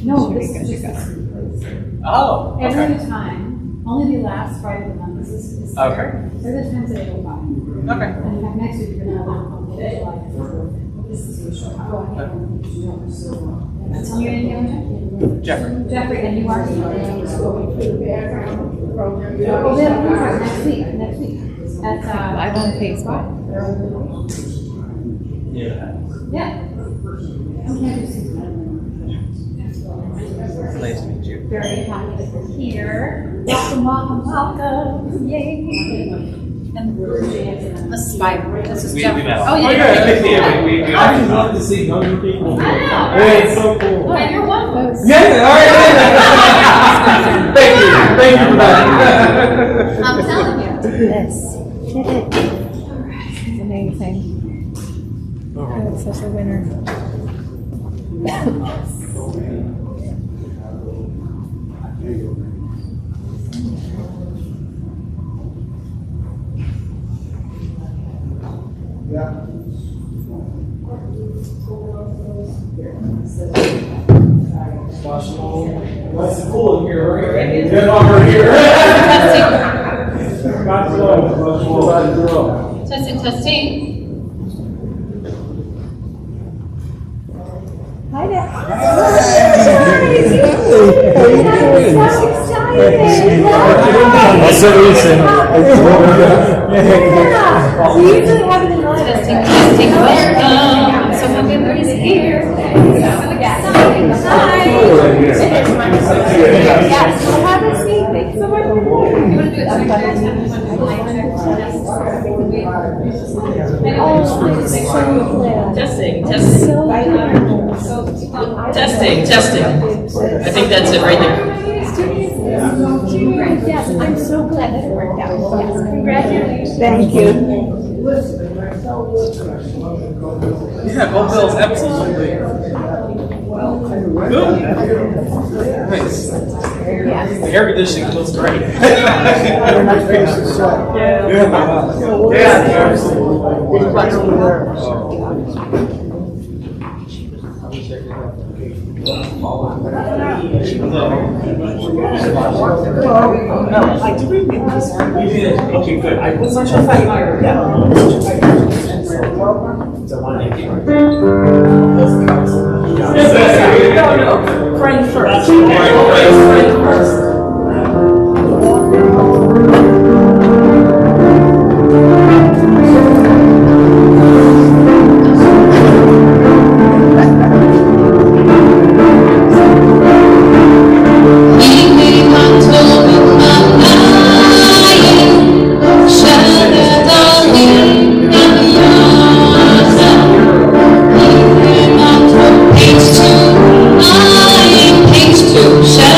No, this is just Oh, every okay. other time. Only the last Friday of the month is Okay. there. Every other time today will buy. Okay. And like next week you're gonna have a July. This is your show. Tell me your name again. Jeffrey. Jeffrey, and you are. Oh, we have a concert next week. Next week. At Live on Facebook. Yeah. yeah. I'm Cantor Susan. Nice to meet you. Very happy that you're here. Welcome, welcome, welcome. Yay. And Aspire. This is We Jeffrey. met. Oh, yeah. We I just love to see younger people. I know. Hey, it's so cool. Oh, and you're one of those. Yeah, all right. Thank you for that. I'm telling you. Yes. It's amazing. Oh, it's such a winner. Nice and cool in here, right? Yeah, no, we're here. Testing, testing. Hi there. That's so recent. We usually have it in live. Testing, testing. Welcome. So happy everybody's here. So exciting. Hi. Yes, we'll have a seat. Thanks so much for You want to do it? Testing, testing, testing, testing. I think that's it right there. Yes, I'm so glad that it worked out. Yes, congratulations. Thank you. Yeah, go Bills, absolutely. Good. Nice. The air conditioning feels great. Yeah, We did. Okay, good. I was not sure if I No, friend first. Friend first. Page two.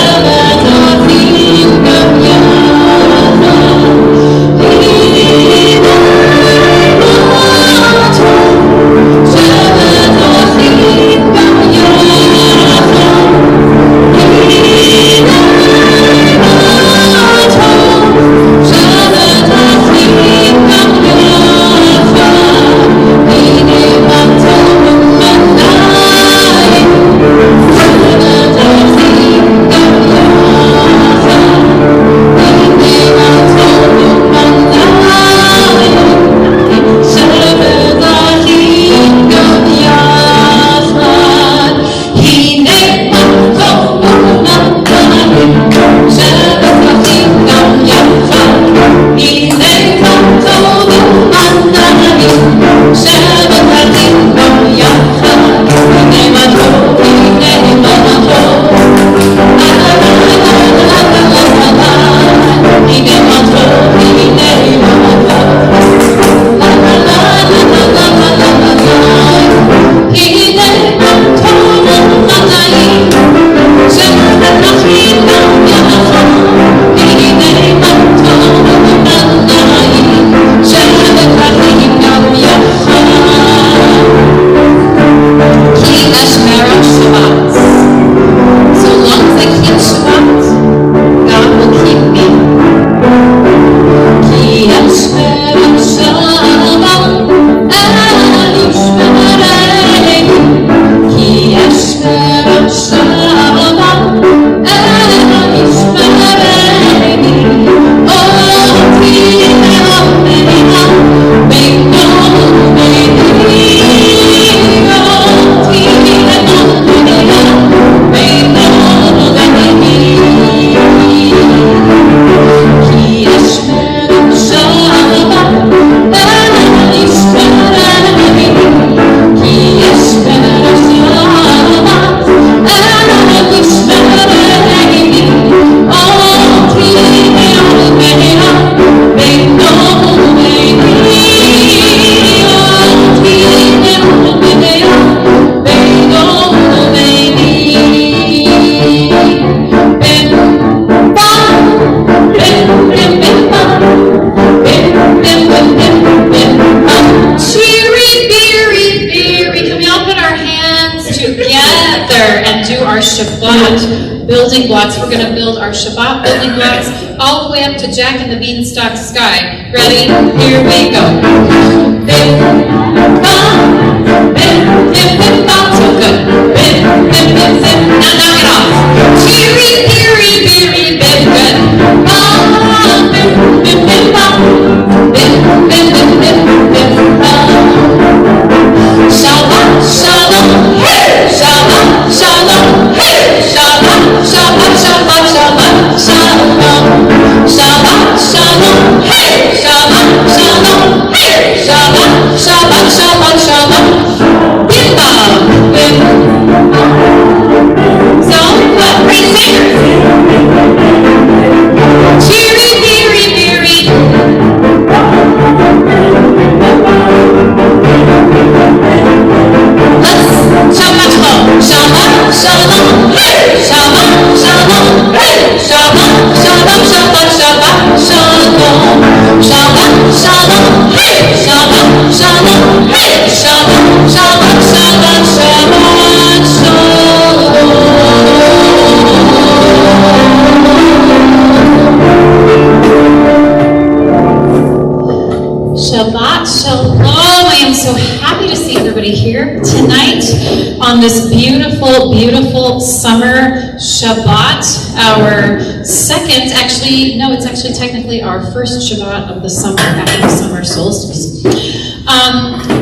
building blocks. We're going to build our Shabbat building blocks all the way up to Jack and the Beanstalk Sky. Ready? Here we go. Bim, bam, bim, bim, bim, bam. So good. Bim, bim, bim, bim. Now knock it off. Cheery, beery, beery, bim, good. Bam, bim, bim, bim, bam. Bim, bim, bim, bim, bim, bam. Shabbat, shalom, hey! Shabbat, shalom, hey! Shabbat, Shabbat, Shabbat, Shabbat, shalom. Shabbat, shalom, hey! Shabbat, shalom, hey! Shabbat, Shabbat, Shabbat, shalom. Bim, bam, bim. So, what? Great singers. Cheery, beery, beery. Shabbat shalom, Shabbat shalom, hey! Shabbat shalom, hey! Shabbat shalom, Shabbat Shabbat shalom. Shabbat shalom, hey! Shabbat shalom, hey! Shabbat Shabbat Shabbat Shabbat shalom. Shabbat shalom. I am so happy to see everybody here tonight on this beautiful, beautiful summer Shabbat. Our second, it's actually technically our first Shabbat of the summer after the summer solstice.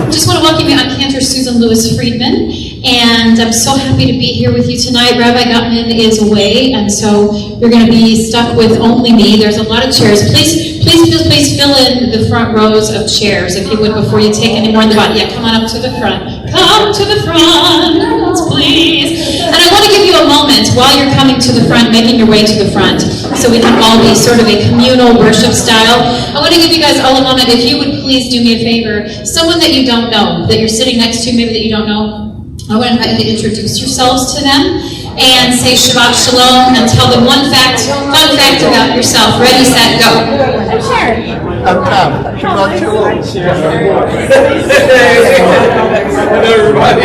Just want to welcome you. I'm Cantor Susan Lewis-Friedman, and I'm so happy to be here with you tonight. Rabbi Gutmann is away, and so you're going to be stuck with only me. There's a lot of chairs. Please fill in the front rows of chairs, if you would, before you take any more in the bottom. Yeah, come on up to the front. Come to the front, please. And I want to give you a moment while you're coming to the front, making your way to the front, so we can all be sort of a communal worship style. I want to give you guys all a moment. If you would please do me a favor, someone that you don't know, that you're sitting next to, maybe that you don't know, I want to invite you to introduce yourselves to them and say Shabbat Shalom and tell them fun fact about yourself. Ready, set, go. I'm Tom. Shabbat Shalom. Hello, everybody.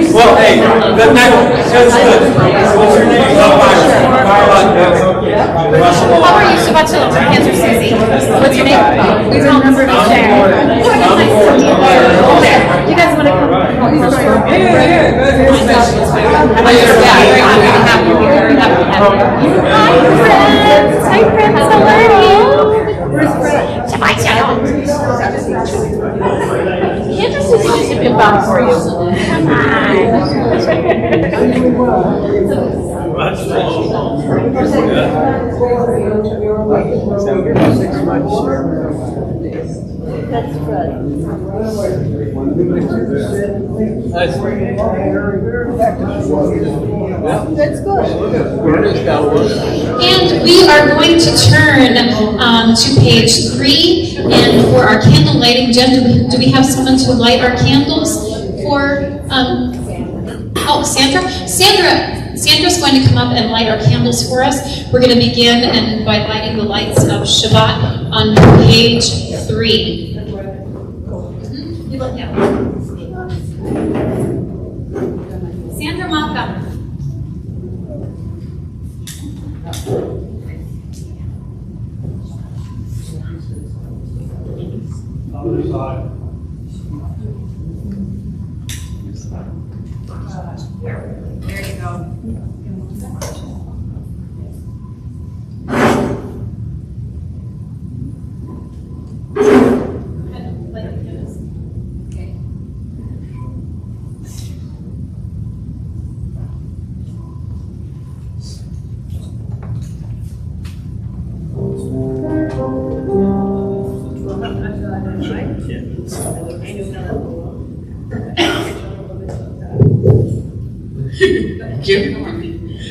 Well, hey, that's good. What's your name? How are you? Shabbat Shalom. Cantor Susie. What's your name? We remember to share. You guys want to come? Hi, friends. How are you? Shabbat Shalom. Cantor Susie used to be a bum for you. Come That's good. That's good. And we are going to turn to page 3, and for our candle lighting, Jen, do we have someone to light our candles for, Sandra? Sandra's going to come up and light our candles for us. We're going to begin by lighting the lights of Shabbat on page 3. Sandra Maka. There you go.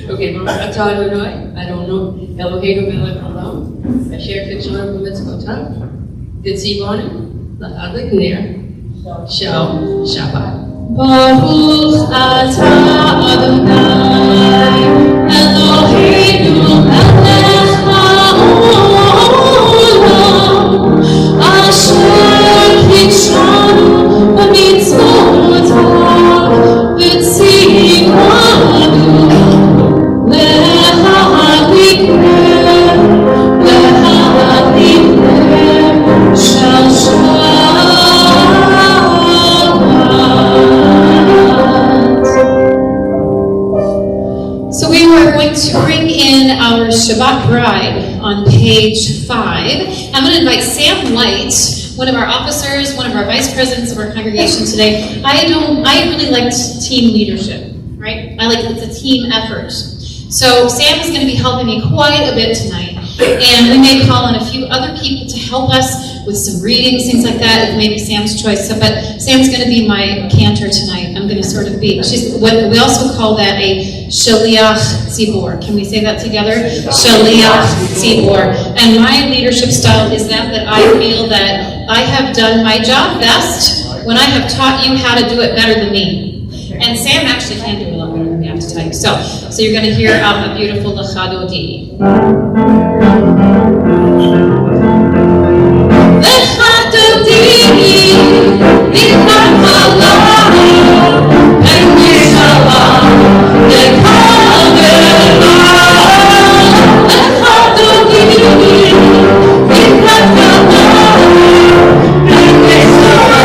Okay, Baruch atah Adonai, Adonai, Eloheinu melech haolam, asher kitshanu b'mitzvotav, v'tzivanu la'adlik ner, Shalom. Shabbat. Baruch atah Adonai Eloheinu melech haolam asher kitshanu b'mitzvotav v'tzivanu lehalikeh shel So we are going to bring in our Shabbat bride on page 5. I'm going to invite Sam White, one of our officers, one of our vice presidents of our congregation today. I really liked team leadership, right? It's a team effort. So Sam is going to be helping me quite a bit tonight. And we may call on a few other people to help us with some readings, things like that. It may be Sam's choice. But Sam's going to be my cantor tonight. I'm going to sort of be, we also call that a Shaliach Tzibor. Can we say that together? Shaliach Tzibor. And my leadership style is that I feel that I have done my job best when I have taught you how to do it better than me. And Sam actually can do a lot better than me, I have to tell you. So you're going to hear a beautiful Lechadodi. Lechadodi, Mikar Halah, and Yishalah, Lechadodi, Mikar Halah, and Yishalah,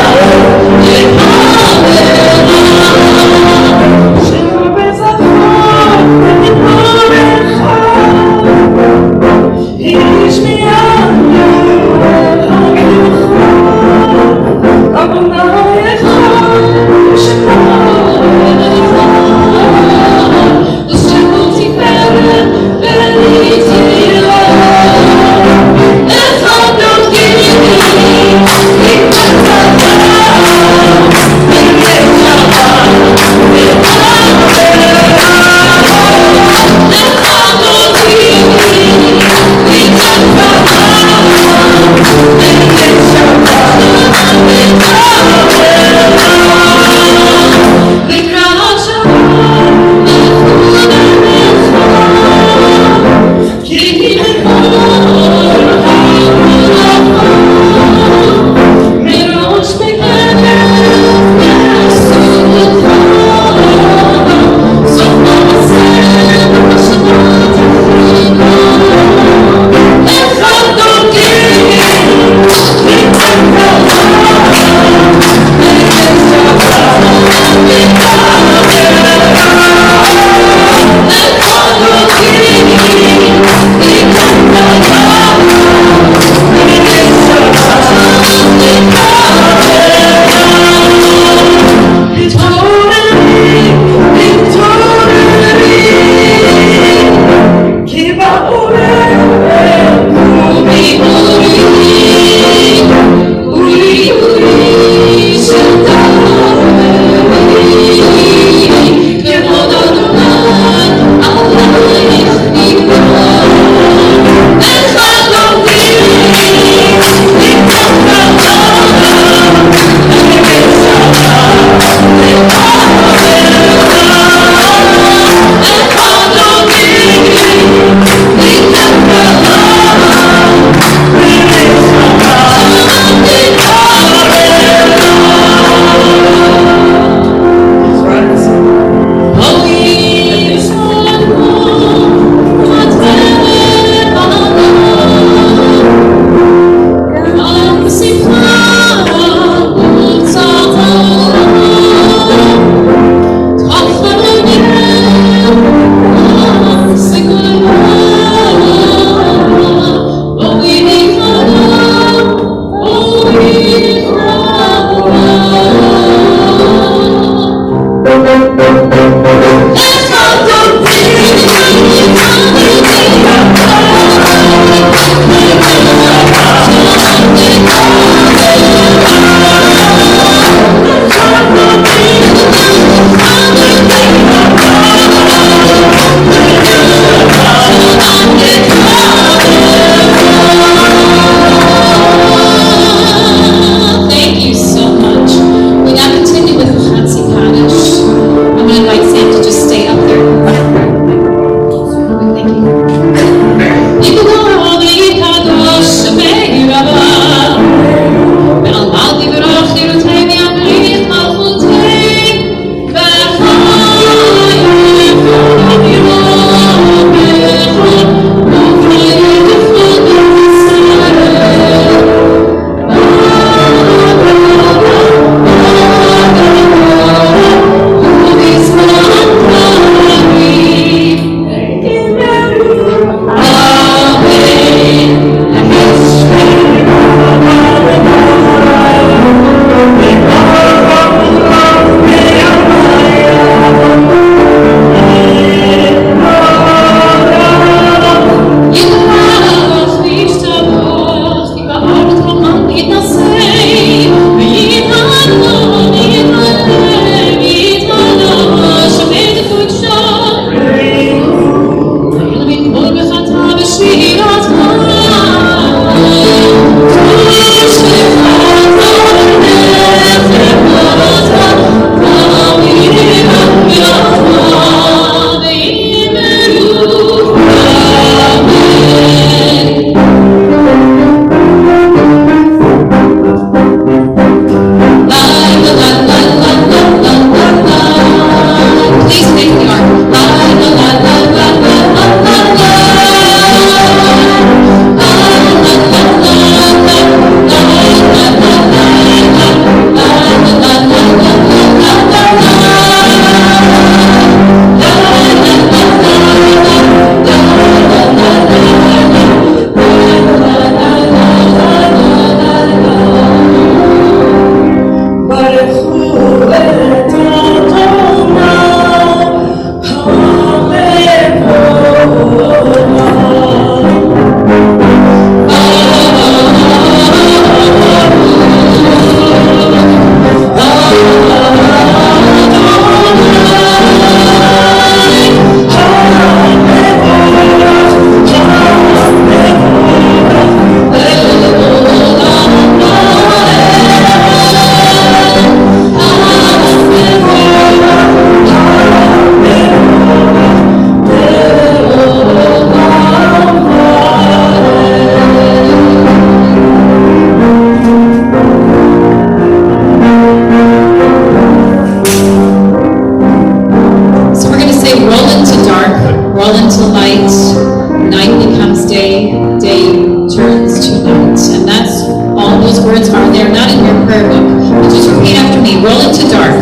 words are. They are not in your prayer book. But just repeat after me. Roll into dark.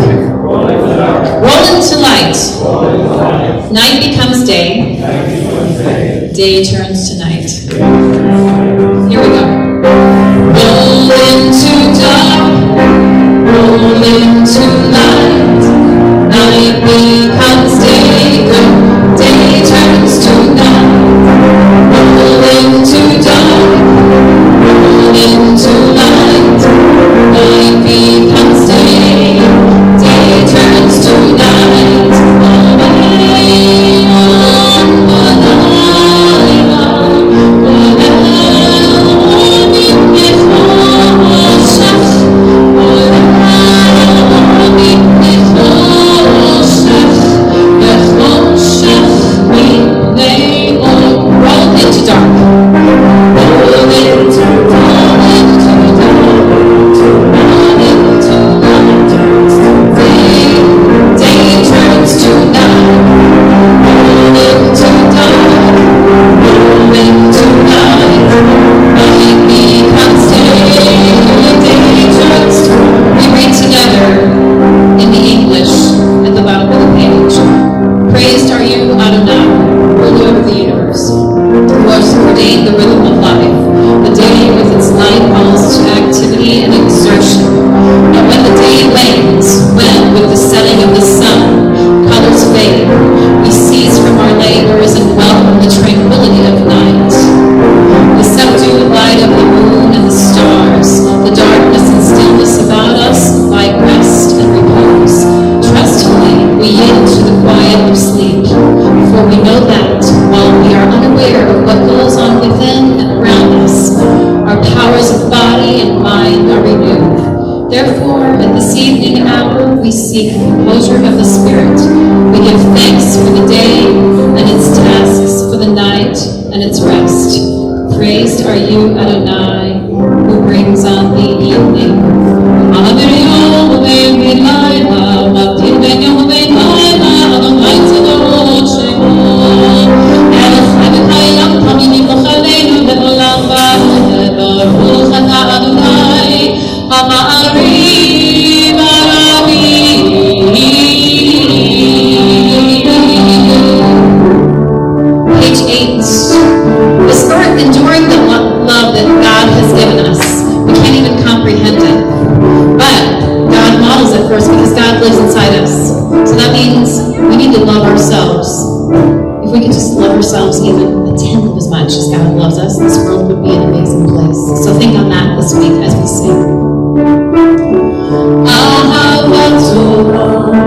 Roll into light. Night becomes day. Day turns to night. Here we go. Roll into dark. Roll into light. Night becomes day. Day turns to night. Roll into dark. Roll into light. Night becomes day. Day turns to night. Too long.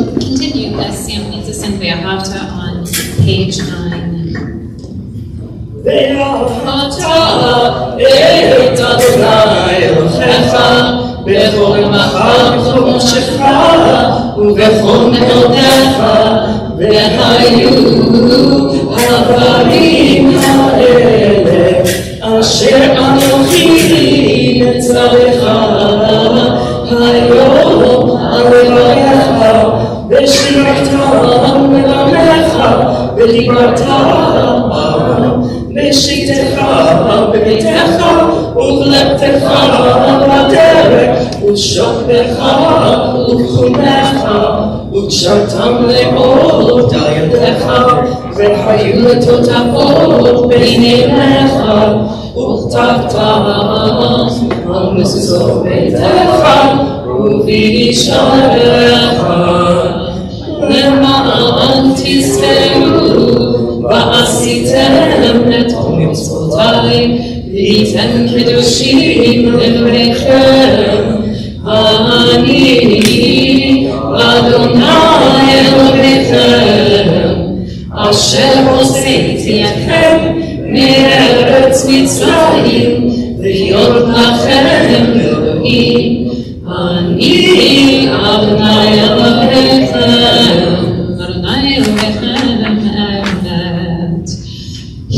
Continue as Sam leads us in Ve'ahavta on page 9. ואהבת את אדוני אלוהיך בכל מחר בכל נפשך ובכל מאודיך והיו הדברים האלה אשר אנוכי מצווך היום הלוואיך ושירתם מלמך ודיברת בשיטתך בביתך ובלכתך בדרך ושוכבך ובחומך וקשרתם לאור על ידיך והיו לטוטפות בין עיניך וכתבת על מזוזות ביתך ובשעריך למען תשבעו ועשיתם את כל מצוותיי והייתם קדושים לבריכם אני אדוני אלוהיכם אשר הוצאתי אתכם מארץ מצרים להיות לכם אלוהים אני אדוני אלוהיכם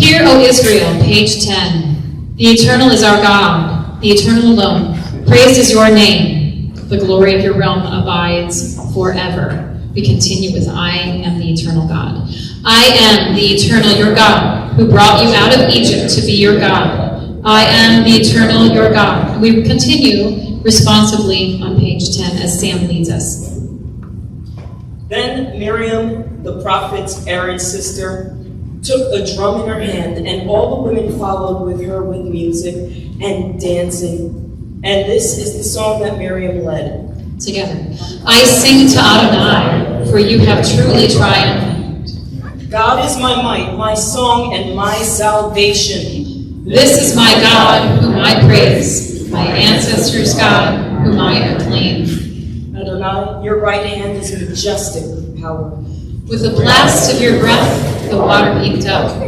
Hear, O Israel, page 10. The Eternal is our God, the Eternal alone. Praised is your name. The glory of your realm abides forever. We continue with I am the Eternal God. I am the Eternal, your God, who brought you out of Egypt to be your God. I am the Eternal, your God. We continue responsively on page 10 as Sam leads us. Then Miriam, the prophet's Aaron's sister, took a drum in her hand, and all the women followed with her with music and dancing. And this is the song that Miriam led. Together. I sing to Adonai, for you have truly triumphed. God is my might, my song, and my salvation. This is my God, whom I praise, my ancestors' God, whom I acclaim. Adonai, your right hand is majestic with power. With the blast of your breath, the water heaped up.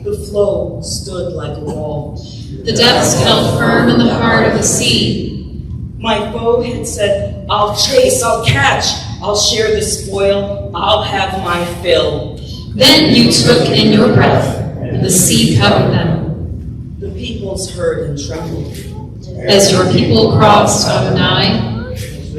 The flow stood like a wall. The depths held firm in the heart of the sea. My foe had said, I'll chase, I'll catch, I'll share the spoil, I'll have my fill. Then you took in your breath, and the sea covered them. The peoples heard and trembled. As your people crossed, Adonai,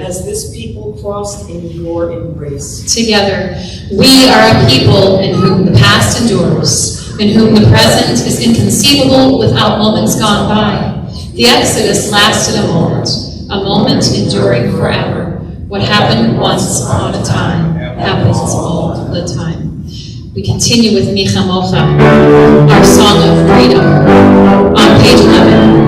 As this people crossed in your embrace. together, we are a people in whom the past endures, in whom the present is inconceivable without moments gone by. The Exodus lasted a moment enduring forever. What happened once upon a time happens all the time. We continue with Micha Mocha, our song of freedom, on page 11.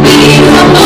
Be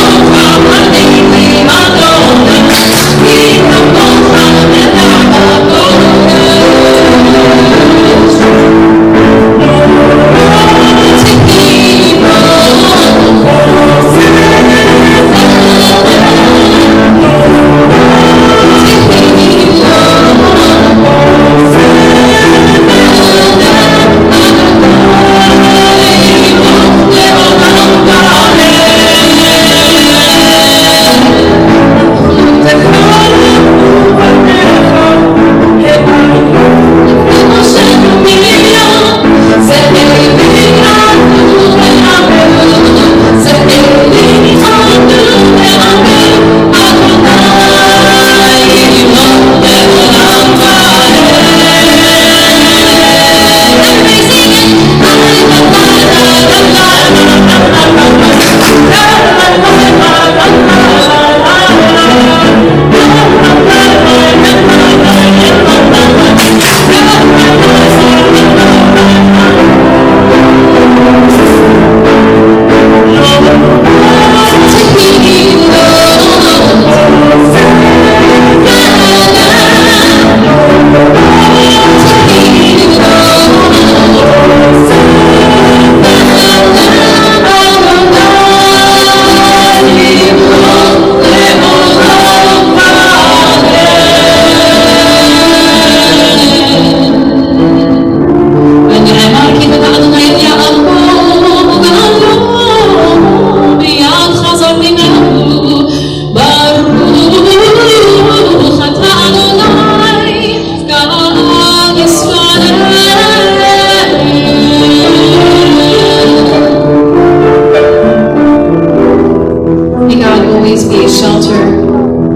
always be a shelter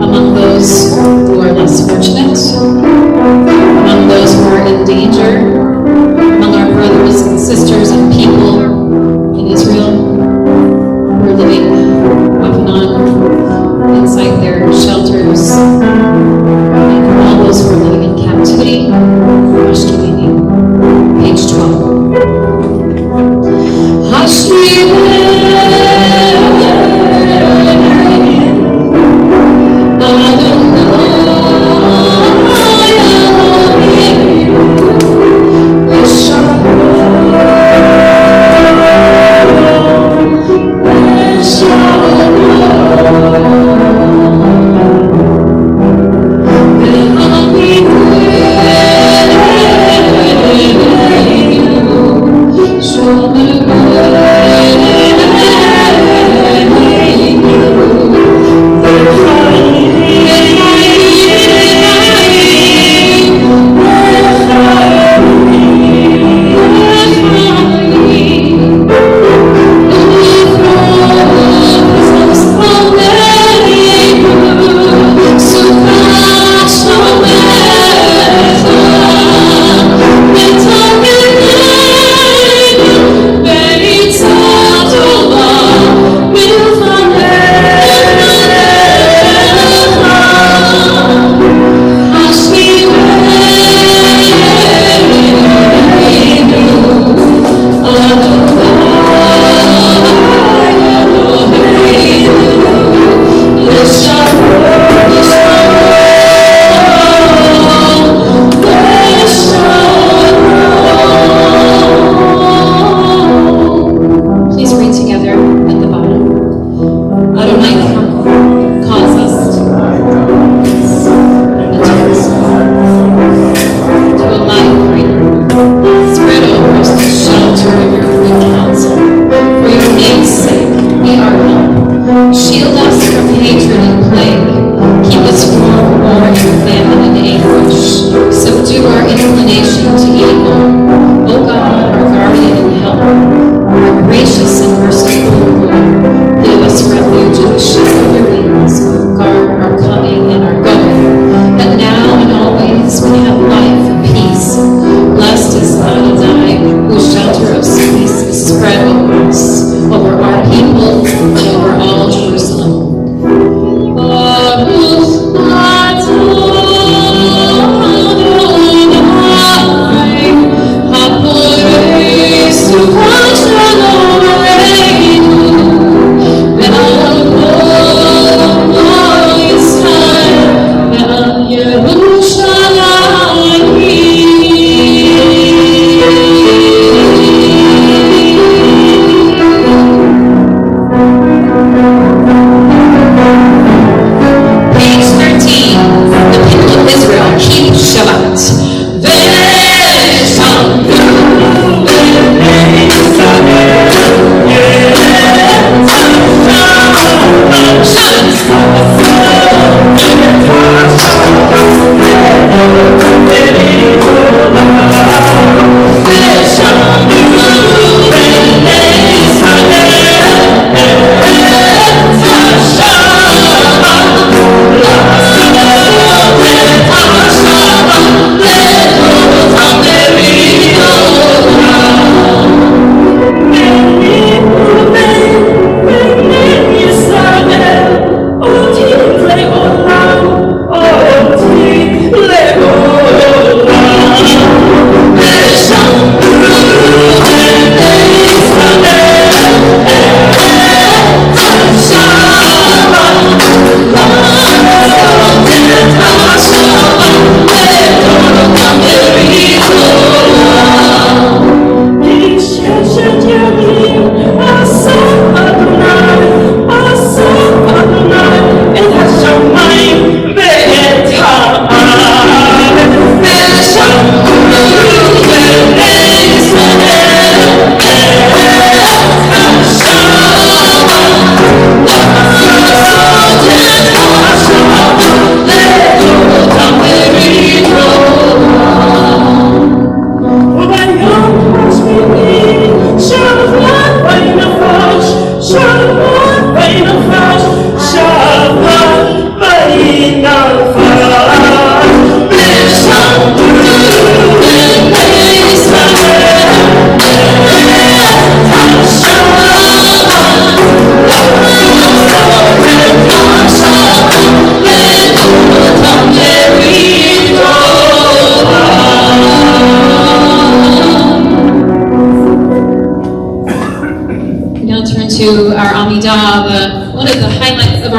among those who are less fortunate, among those who are in danger, among our brothers and sisters and people in Israel who are living off and on inside their shelters, and for all those who are living in captivity. Page 12.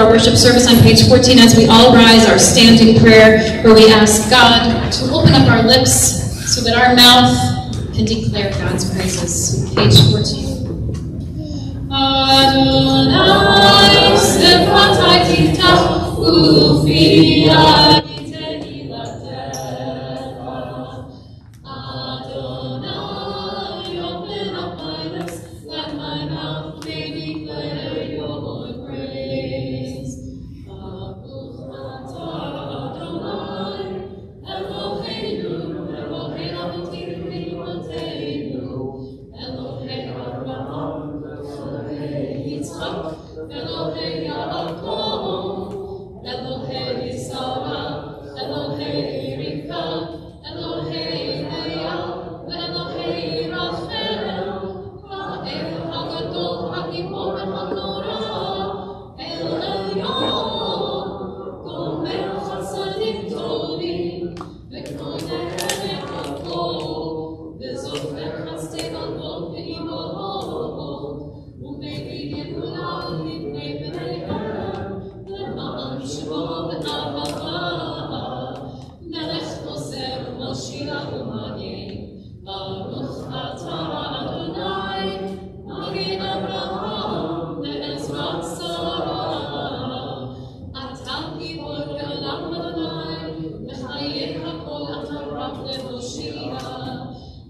our worship service on page 14 as we all rise our standing prayer where we ask God to open up our lips so that our mouth can declare God's praises. Page 14. Adonai, Sefatai Tiftach, Ufi Aditei Latecha. Adonai, open up my lips, let my mouth may declare your praise. Baruch atah Adonai, Eloheinu, Eloheinu Avotinu Eloheinu, Elohei Abraham, Elohei Yitzchak, Elohei Yaakov, Elohei Sarah, Elohei Rivka, Elohei Leah, Elohei Rachel, Ra'el HaGadol HaGibor HaNorah, El Elyon, Gomer Chasadim Tovim, V'koneh Hakol, V'zofer Chasdei Avot Ve'imot, U'me'id Yehulah Livnei B'neihem, L'ma'an Shmo V'Ahava, Melech Ozer Moshiach U'Magen, Baruch atah Adonai, Magen Avraham, Ve'ezrat Sarah, Atah Gibor Le'olam Adonai, Mechayeh Hakol Atah Rab Le'Hoshia,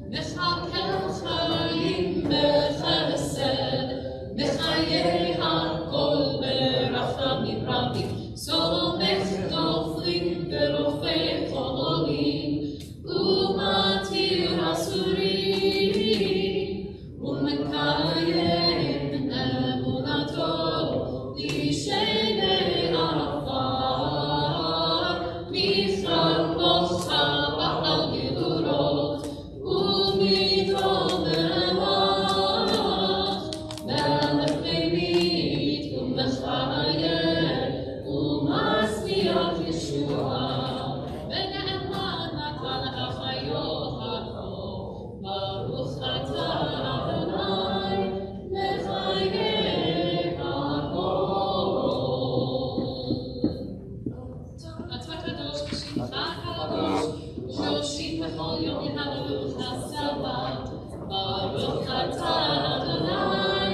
Mechakel Chaim B'Chesed, Mechayeh Hakol B'Rachamim Rabim, Somech Doflim V'Rofei Cholim, U'Matir Asurim, U'Mekayem Emunato, L'Shenei Afar, Michal Mocha Ba'al Gedurot, U'Midom Melech, Melech Beit U'Mechayeh, U'Masliach Yeshua, Ve'Ne'eman Natan Achayot Ha'Kol, Baruch atah Adonai, Mechayeh Hakol. Atah Kadosh V'Shimcha Kadosh, Yoshim B'chol Yom Yehalu Chasava, Baruch atah Adonai,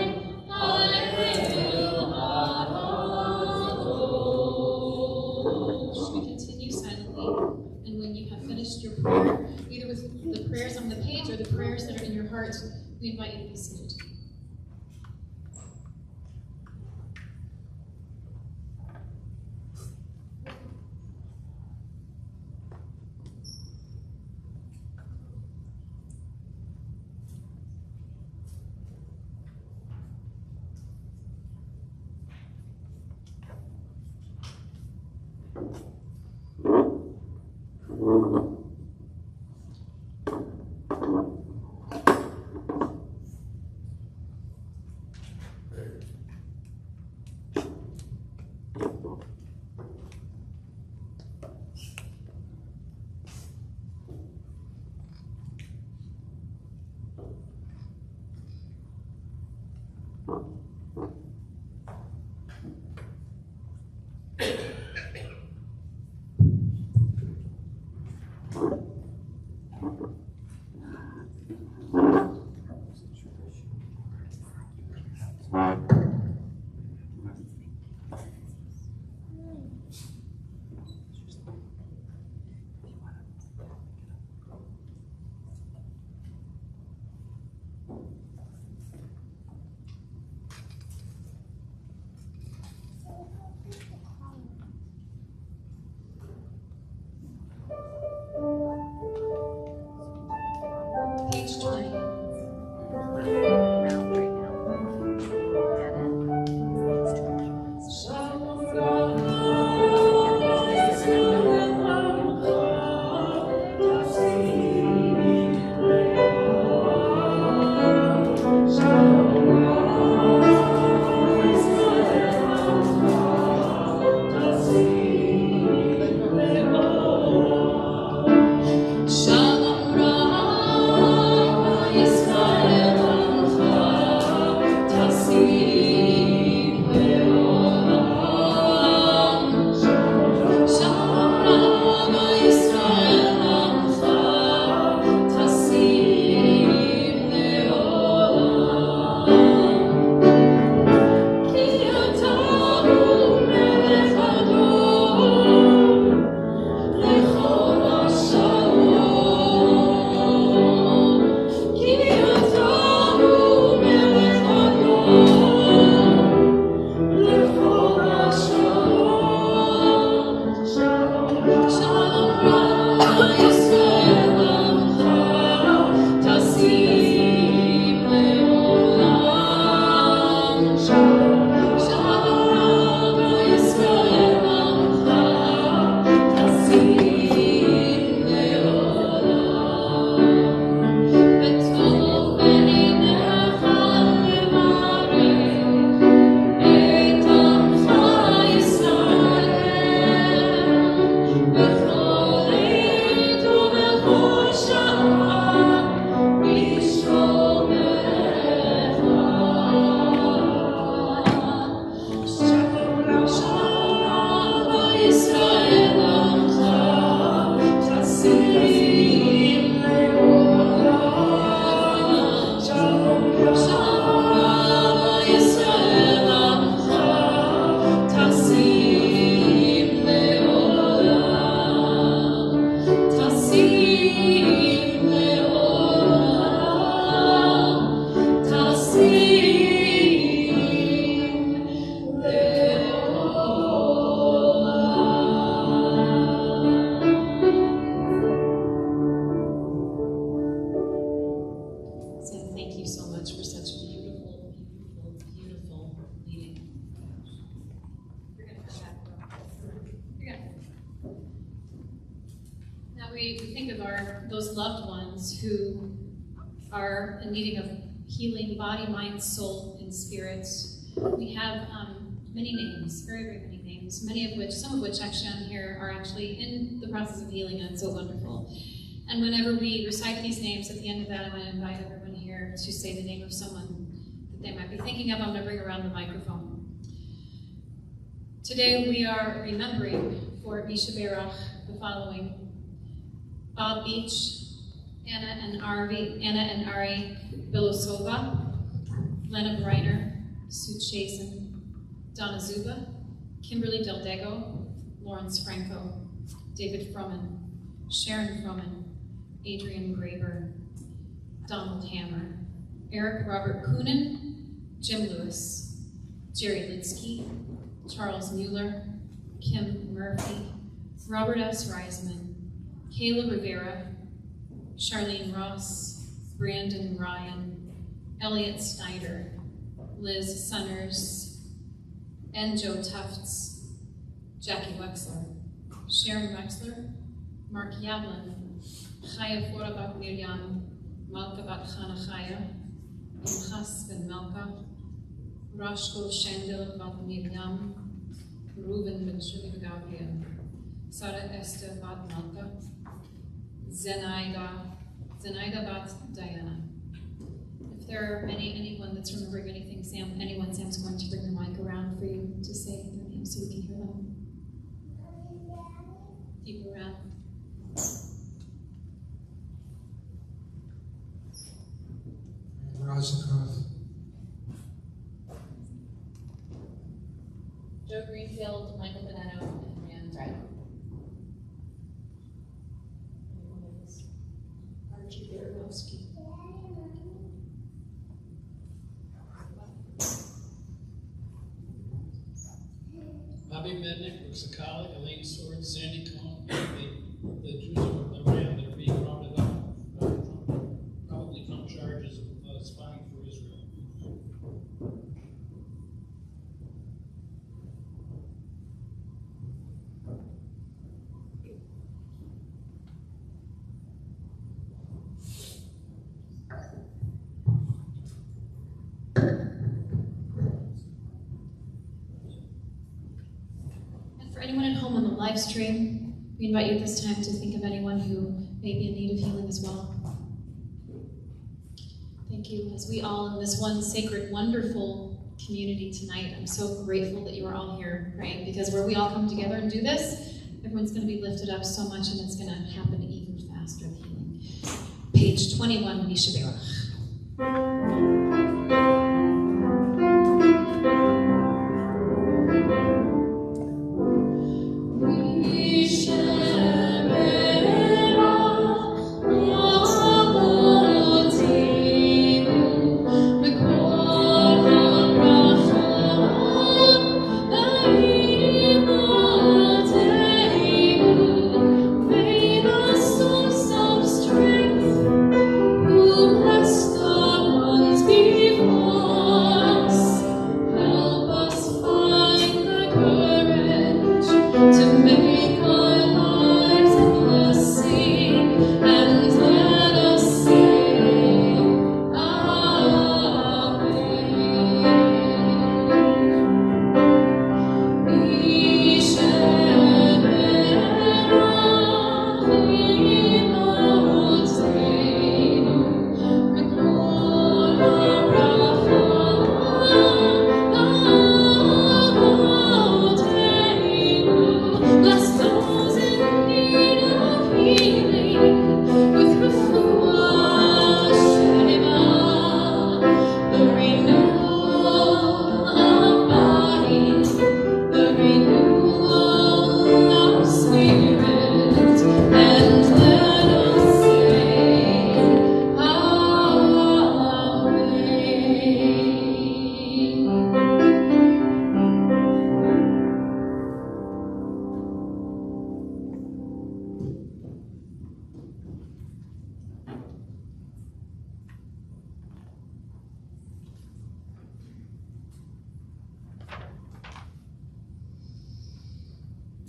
Ha'el HaKadosh. We continue silently, and when you have finished your prayer, either with the prayers on the page or the prayers that are in your heart, we invite you to be seated. those loved ones who are in need of healing, body, mind, soul, and spirit. We have many names, very, very many names, some of which actually on here are actually in the process of healing, and it's so wonderful. And whenever we recite these names, at the end of that, I'm going to invite everyone here to say the name of someone that they might be thinking of. I'm going to bring around the microphone. Today we are remembering for Misha Berach the following: Bob Beach, Anna and Ari Bilosova, Lena Breiner, Sue Chasen, Donna Zuba, Kimberly Del Dego, Lawrence Franco, David Froman, Sharon Froman, Adrian Graber, Donald Hammer, Eric Robert Koonin, Jim Lewis, Jerry Lidsky, Charles Mueller, Kim Murphy, Robert S. Reisman, Kayla Rivera, Charlene Ross, Brandon Ryan, Elliot Snyder, Liz Sunners, and Joe Tufts, Jackie Wexler, Sharon Wexler, Mark Yablin, Chaya Fora Bat Miriam, Malka Bat Chana Chaya, Imchas Ben Malka, Rashko Shandel Bat Miriam, Reuben Ben Shuli Gabriel, Sarah Esther Bat Malka, Zenaida Bat Diana. If there are anyone that's remembering anything, Sam's going to bring the mic around for you to say their name so we can hear them. Keep around. Razakov, Joe Greenfield, Michael Bonetto, and Rand Thread. Archie Barabowski. Bobby Mednick, Brooks Akali, Elaine Swords, Sandy Cohn, and the Jews of Iran that are being rounded up, probably from charges of spying for Israel. For anyone at home on the live stream, we invite you at this time to think of anyone who may be in need of healing as well. Thank you. As we all in this one sacred, wonderful community tonight, I'm so grateful that you are all here praying, because where we all come together and do this, everyone's going to be lifted up so much, and it's going to happen even faster, the healing. Page 21, Misha Berach. Strength, who bless the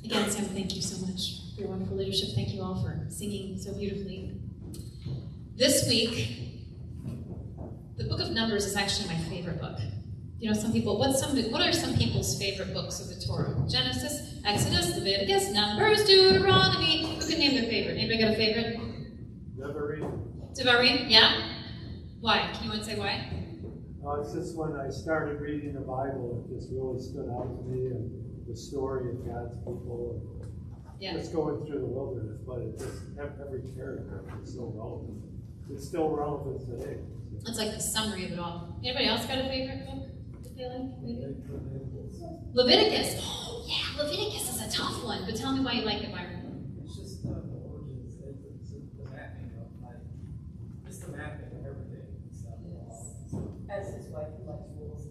Again, Sam, thank you so much for your wonderful leadership. Thank you all for singing so beautifully. This week, the book of Numbers is actually my favorite book. You know, what are some people's favorite books of the Torah? Genesis, Exodus, Leviticus, Numbers, Deuteronomy. Who can name their favorite? Anybody got a favorite? Devarim, yeah? Why? Can you want to say why? It's just when I started reading the Bible, it just really stood out to me, and the story of God's people, and just going through the wilderness, but it just, every character is so relevant. It's still relevant today. It's like the summary of it all. Anybody else got a favorite book that they like? Maybe? Leviticus. Oh, yeah, Leviticus is a tough one, but tell me why you like it, Byron. It's just the origins, it's the mapping of life. It's the mapping of everything. So, As his wife, who likes rules.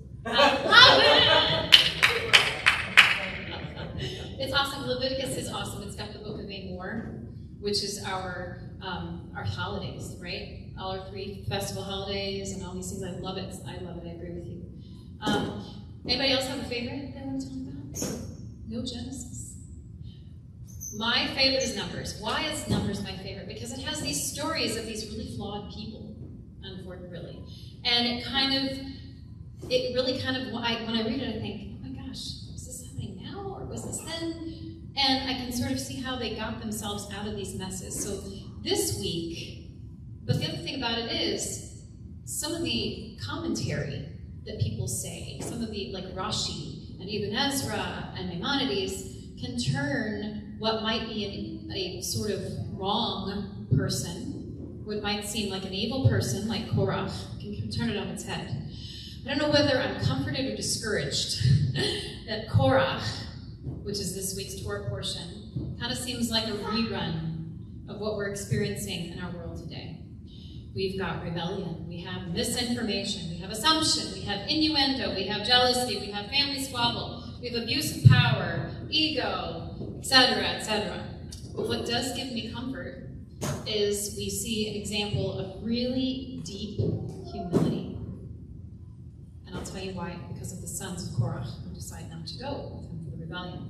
It's awesome. Leviticus is awesome. It's got the book of Amor, which is our holidays, right? All our 3 festival holidays and all these things. I love it. I agree with you. Anybody else have a favorite they want to talk about? No Genesis. My favorite is Numbers. Why is Numbers my favorite? Because it has these stories of these really flawed people, unfortunately. And it really kind of, when I read it, I think, oh my gosh, is this happening now or was this then? And I can sort of see how they got themselves out of these messes. So this week, but the other thing about it is, some of the commentary that people say, some of the, like Rashi and Ibn Ezra and Maimonides, can turn what might be a sort of wrong person, what might seem like an evil person, like Korach, can turn it on its head. I don't know whether I'm comforted or discouraged that Korach, which is this week's Torah portion, kind of seems like a rerun of what we're experiencing in our world today. We've got rebellion, we have misinformation, we have assumption, we have innuendo, we have jealousy, we have family squabble, we have abuse of power, ego, etc., etc. But what does give me comfort is we see an example of really deep humility. And I'll tell you why, because of the sons of Korach who decide not to go with him for the rebellion.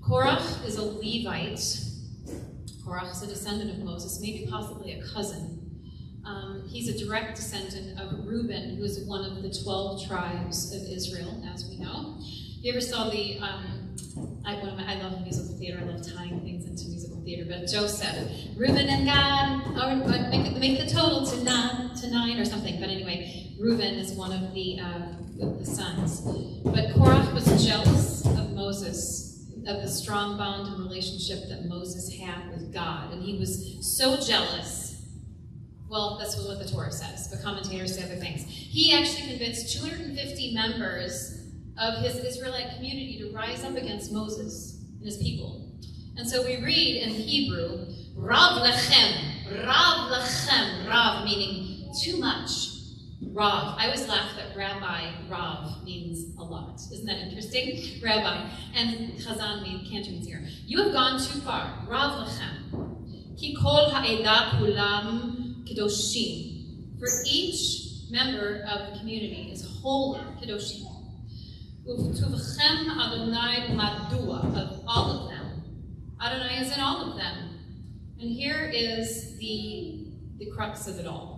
Korach is a Levite. Korach is a descendant of Moses, maybe possibly a cousin. He's a direct descendant of Reuben, who is one of the 12 tribes of Israel, as we know. You ever saw the, I love musical theater, I love tying things into musical theater, but Joseph, Reuben and God, make the total to 9 or something, but anyway, Reuben is one of the sons. But Korach was jealous of Moses, of the strong bond and relationship that Moses had with God, and he was so jealous. Well, that's what the Torah says, but commentators say other things. He actually convinced 250 members of his Israelite community to rise up against Moses and his people. And so we read in Hebrew, Rav lechem, Rav meaning too much. Rav. I always laugh that Rabbi, Rav, means a lot. Isn't that interesting? Rabbi. And Chazan means, Cantor means here. You have gone too far. Rav lechem. Ki kol ha'edah kulam kedoshim. For each member of the community is holy, kedoshim. Uvtuvchem Adonai madua, of all of them. Adonai is in all of them. And here is the crux of it all.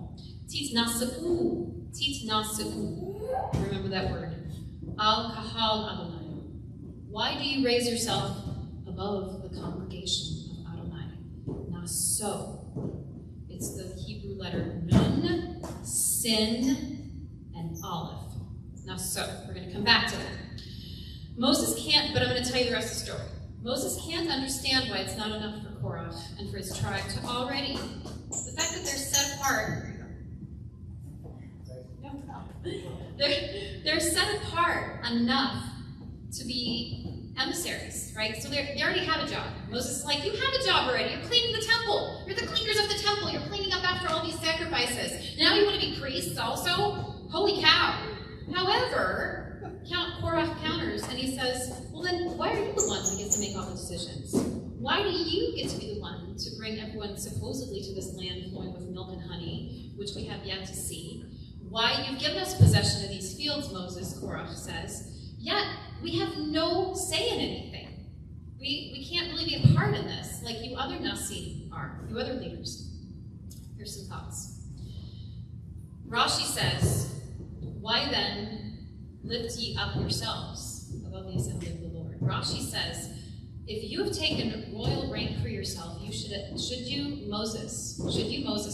Titnasa'u. Remember that word. Al kahal Adonai. Why do you raise yourself above the congregation of Adonai? Naso. It's the Hebrew letter Nun, Sin, and Aleph. Naso. We're going to come back to that. Moses can't, but I'm going to tell you the rest of the story. Moses can't understand why it's not enough for Korach and for his tribe to already, the fact that they're set apart. They're set apart enough to be emissaries, right? So they already have a job. Moses is like, you have a job already. You're cleaning the temple. You're the cleaners of the temple. You're cleaning up after all these sacrifices. Now you want to be priests also? Holy cow. However, Korach counters and he says, well then, why are you the one who gets to make all the decisions? Why do you get to be the one to bring everyone supposedly to this land flowing with milk and honey, which we have yet to see? Why you've given us possession of these fields, Moses, Korach says, yet we have no say in anything. We be a part in this, like you other Nasi are, you other leaders. Here's some thoughts. Rashi says, why then lift ye up yourselves above the assembly of the Lord? Rashi says, if you have taken royal rank for yourself, should you, Moses,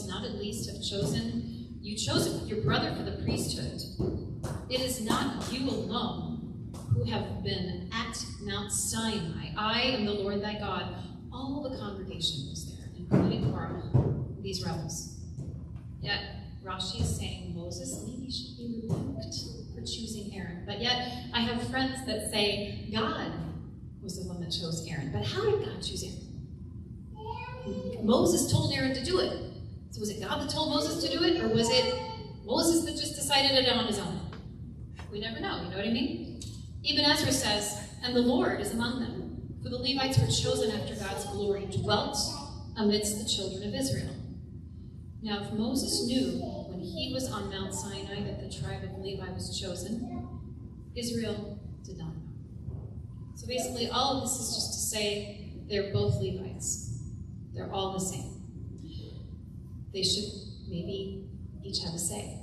not at least have chosen your brother for the priesthood? It is not you alone who have been at Mount Sinai. I am the Lord thy God. All the congregation was there, including Korah, these rebels. Yet Rashi is saying Moses maybe should be rebuked for choosing Aaron. But yet I have friends that say God was the one that chose Aaron. But how did God choose Aaron? Moses told Aaron to do it. So was it God that told Moses to do it, or was it Moses that just decided it on his own? We never know, you know what I mean? Even Ezra says, and the Lord is among them, for the Levites were chosen after God's glory dwelt amidst the children of Israel. Now, if Moses knew when he was on Mount Sinai that the tribe of Levi was chosen, Israel did not know. So basically, all of this is just to say they're both Levites. They're all the same. They should maybe each have a say.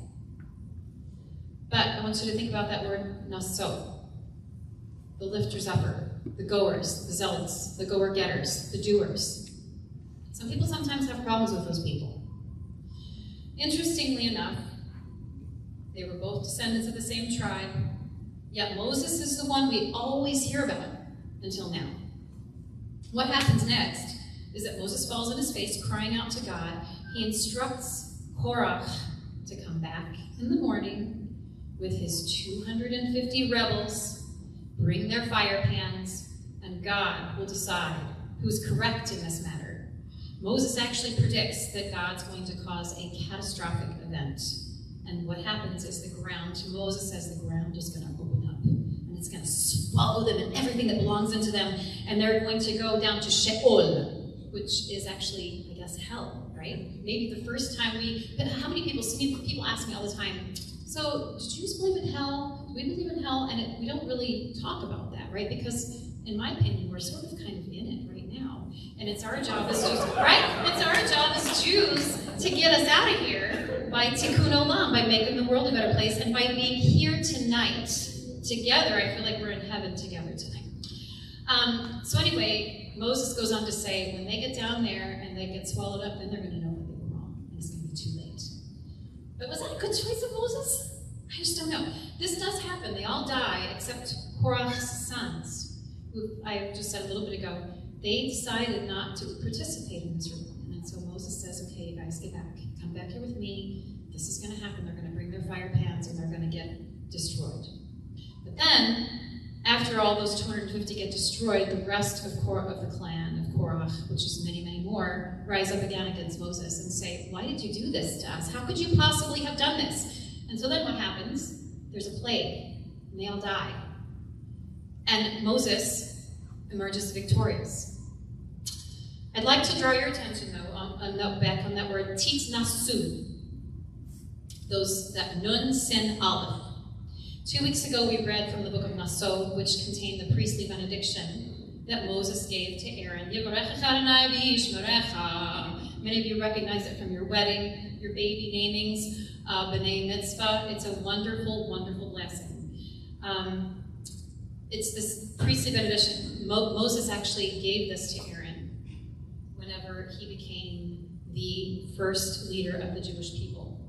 But I want you to think about that word naso. The lifters upper, the goers, the zealots, the goer-getters, the doers. Some people sometimes have problems with those people. Interestingly enough, they were both descendants of the same tribe, yet Moses is the one we always hear about until now. What happens next is that Moses falls on his face, crying out to God. He instructs Korah to come back in the morning with his 250 rebels, bring their fire pans, and God will decide who's correct in this matter. Moses actually predicts that God's going to cause a catastrophic event. And what happens is Moses says the ground is going to open up, and it's going to swallow them and everything that belongs into them, and they're going to go down to Sheol, which is actually, I guess, hell, right? Maybe the first time how many people ask me all the time, so do Jews believe in hell? Do we believe in hell? And we don't really talk about that, right? Because in my opinion, we're sort of kind of in it right now. And it's our job as Jews, right? It's our job as Jews to get us out of here by tikkun olam, by making the world a better place, and by being here tonight together. I feel like we're in heaven together tonight. So anyway, Moses goes on to say, when they get down there and they get swallowed up, then they're going to know that they were wrong, and it's going to be too late. But was that a good choice of Moses? I just don't know. This does happen. They all die except Korah's sons, who I just said a little bit ago. They decided not to participate in this rebellion. And so Moses says, okay, you guys get back. Come back here with me. This is going to happen. They're going to bring their fire pans and they're going to get destroyed. But then, after all those 250 get destroyed, the rest of the clan of Korah, which is many, many more, rise up again against Moses and say, why did you do this to us? How could you possibly have done this? And so then what happens? There's a plague, and they all die. And Moses emerges victorious. I'd like to draw your attention, though, back on that word, titnasu. That nun, sin, aleph. 2 weeks ago, we read from the book of Naso, which contained the priestly benediction that Moses gave to Aaron. Many of you recognize it from your wedding, your baby namings, b'nai mitzvah. It's a wonderful, wonderful blessing. It's this priestly benediction. Moses actually gave this to Aaron whenever he became the first leader of the Jewish people.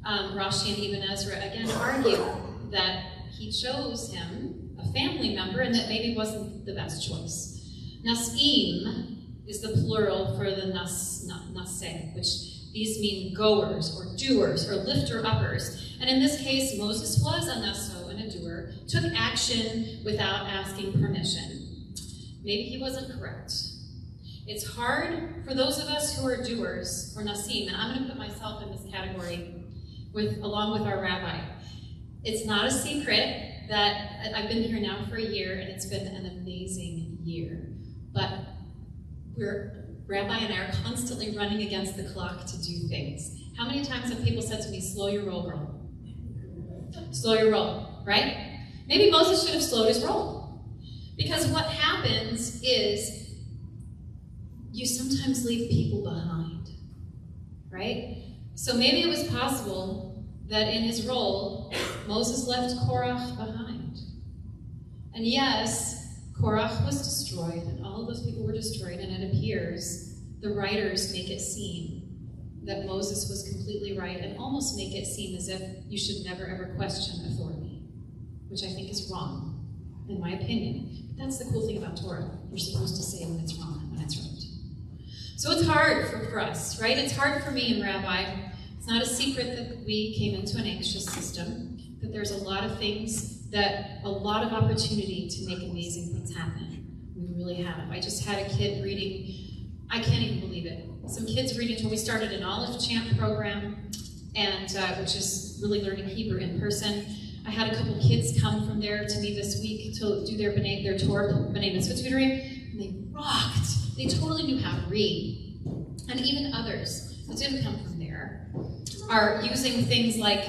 Rashi and even Ezra again argue that he chose him, a family member, and that maybe wasn't the best choice. Nas'im is the plural for the naseh, which these mean goers or doers or lifter-uppers. And in this case, Moses was a naso and a doer, took action without asking permission. Maybe he wasn't correct. It's hard for those of us who are doers or nasim, and I'm going to put myself in this category along with our rabbi. It's not a secret that I've been here now for a year, and it's been an amazing year. But Rabbi and I are constantly running against the clock to do things. How many times have people said to me, slow your roll, girl? Slow your roll, right? Maybe Moses should have slowed his roll. Because what happens is, you sometimes leave people behind, right? So maybe it was possible that in his role, Moses left Korach behind. And yes, Korach was destroyed, and all of those people were destroyed, and it appears the writers make it seem that Moses was completely right, and almost make it seem as if you should never ever question authority, which I think is wrong, in my opinion. But that's the cool thing about Torah. You're supposed to say when it's wrong and when it's right. So it's hard for us, right? It's hard for me and Rabbi. It's not a secret that we came into an anxious system, that there's a lot of things, that a lot of opportunity to make amazing things happen. We really have. I just had a kid reading, I can't even believe it. Some kids reading until we started an Olive Chant program, and which is really learning Hebrew in person. I had a couple kids come from there to me this week to do their Torah B'nai Mitzvah tutoring, and they rocked. They totally knew how to read. And even others that didn't come from there are using things like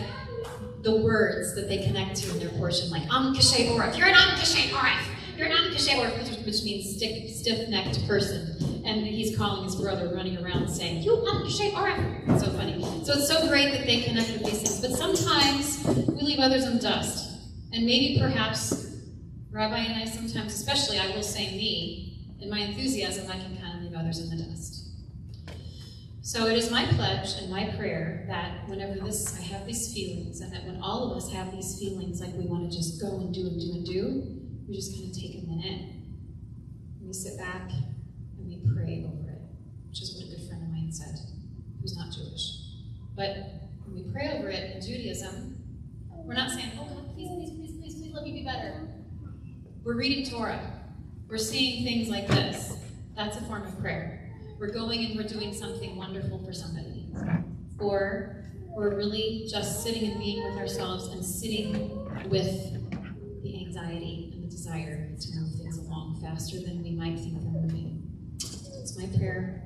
the words that they connect to in their portion, like Am Kashay Oref. You're an Am Kashay Oref. You're an Am Kashay Oref, which means stiff-necked person. And he's calling his brother, running around saying, "You Am Kashay Oref." It's so funny. So it's so great that they connect with these things. But sometimes we leave others in the dust. And maybe perhaps Rabbi and I sometimes, especially I will say me, in my enthusiasm, I can kind of leave others in the dust. So it is my pledge and my prayer that whenever I have these feelings, and that when all of us have these feelings like we want to just go and do and do and do, we just kind of take a minute, and we sit back, and we pray over it, which is what a good friend of mine said, who's not Jewish. But when we pray over it in Judaism, we're not saying, "Oh God, please, please, please, please, please let me be better." We're reading Torah. We're seeing things like this. That's a form of prayer. We're going and we're doing something wonderful for somebody. Or we're really just sitting and being with ourselves and sitting with the anxiety and the desire to move things along faster than we might think they're moving. It's my prayer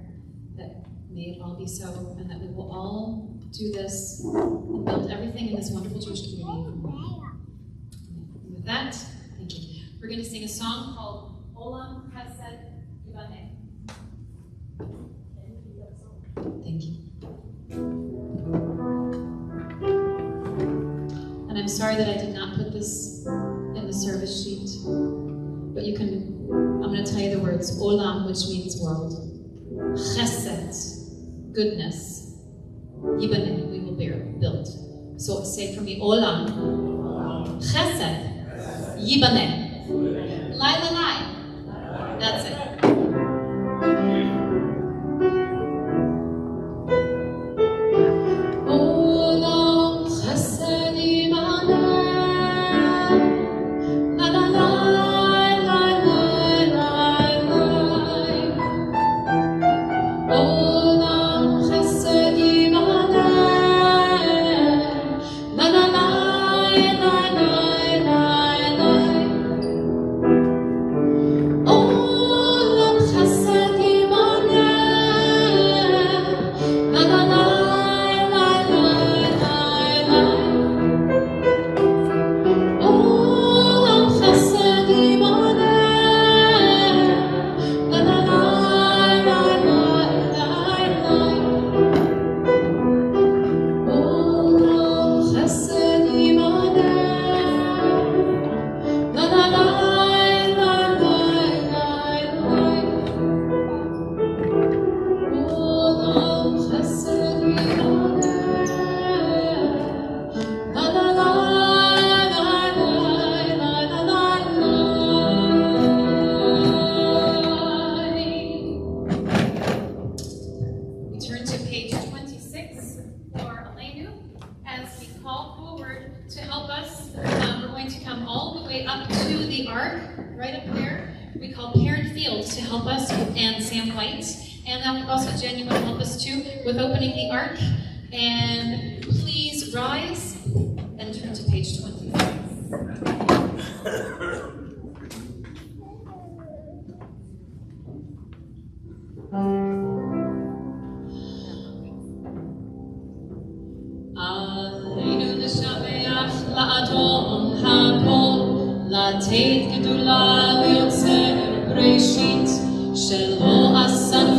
that may it all be so, and that we will all do this and build everything in this wonderful Jewish community. And with that, thank you. We're going to sing a song called Olam Chesed Yibaneh. Thank you. And I'm sorry that I did not put this in the service sheet, but you can, I'm going to tell you the words. Olam, which means world. Chesed, goodness. Yibaneh, we will build. So say for me, Olam, Chesed, Yibaneh. Lai, lai, lai. That's it. With opening the ark, and please rise and turn to page 25. Aleinu nishabeach la'adon hakol, la'teit gedula v'yotzer b'reishit, shelo asanu